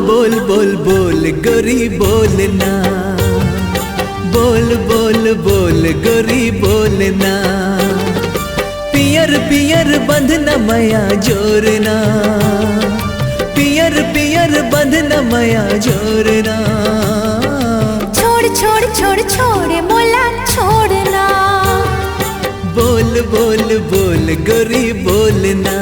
बोल बोल बोल गोरी बोलना, बोल बोल बोल गोरी बोलना। पियर पियर बंधना मया जोरना, पियर पियर बंधना मया जोरना। छोड़ छोड़ छोड़ छोड़ मोला छोड़ना। बोल बोल बोल गोरी बोलना।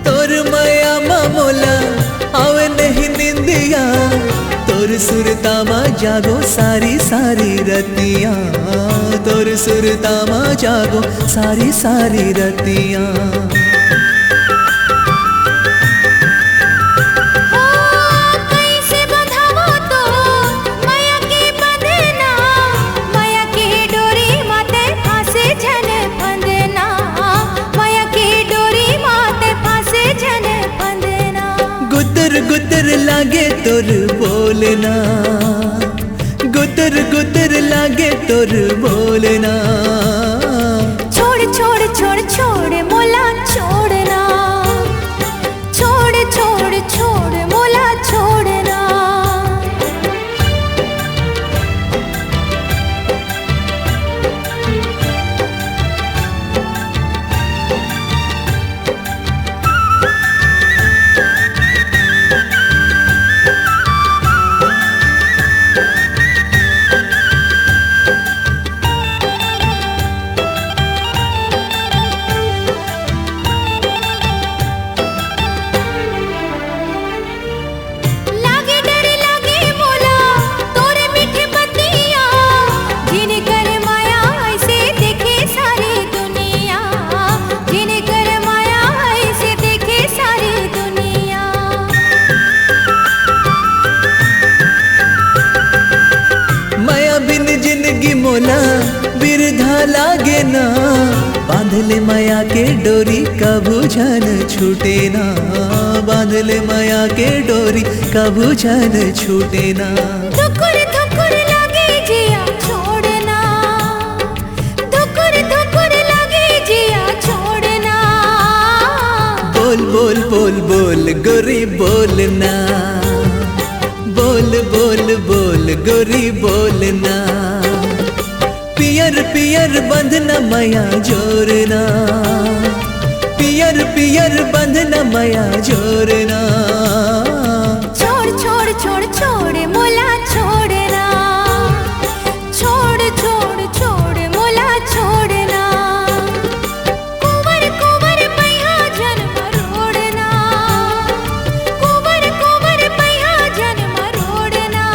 तोर माया मोला आवे नहीं निंदिया, तोर सुरता मा जागो सारी सारी रतिया, तोर सुरता मा जागो सारी सारी रतिया। गुदर गुदर लागे तोर बोलना, गुदर गुदर लागे तोर बोलना। छोड़ छोड़ छोड़ छोड़ मोला छोड़ना। छोड़ छोड़ छोड़ मोला छोड़ना। मोला बिरधा लागे ना, बांधले माया के डोरी कभू झन छूटे ना, बांधले माया के डोरी कभू झन छूटे ना। धुकुर धुकुर लागे जिया छोड़ना, धुकुर धुकुर लागे जिया छोड़ना। बोल बोल बोल बोल गोरी बोलना, बोल बोल बोल गोरी बोलना। पियर पियर बंधना मया जोरना, पियर पियर बंधना मया जोरना। छोड़ छोड़ छोड़ छोड़ मोला छोड़ना। छोड़ छोड़ छोड़ मोला छोड़ना। कुंवर कुंवर मैया जन्म रोड़ना, कुंवर कुंवर मैया जन्म रोड़ना।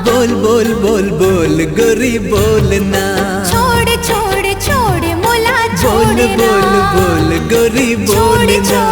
बोल बोल बोल बोल गोरी बोलना। छोड़ छोड़ छोड़ मोला बोल छोड़ना। बोल बोल गोरी बोलना।